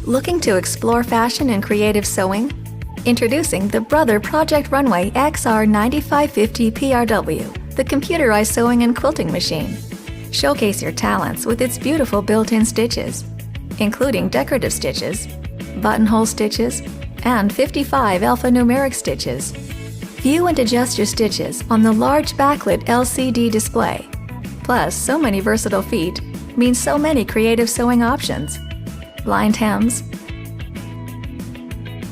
Looking to explore fashion and creative sewing? Introducing the Brother Project Runway XR9550 PRW, the computerized sewing and quilting machine. Showcase your talents with its beautiful built-in stitches, including decorative stitches, buttonhole stitches, and 55 alphanumeric stitches. View and adjust your stitches on the large backlit LCD display. Plus, so many versatile feet means so many creative sewing options. Blind hems,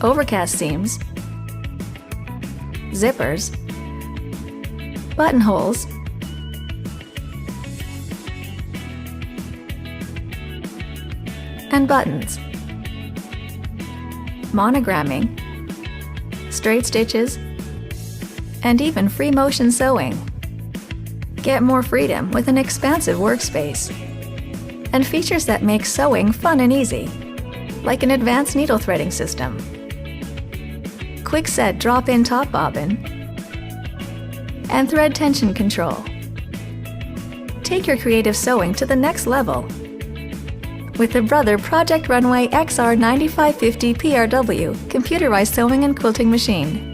overcast seams, zippers, buttonholes, and buttons, monogramming, straight stitches, and even free motion sewing. Get more freedom with an expansive workspace and features that make sewing fun and easy, like an advanced needle threading system, quick set drop-in top bobbin, and thread tension control. Take your creative sewing to the next level with the Brother Project Runway XR9550 PRW computerized sewing and quilting machine.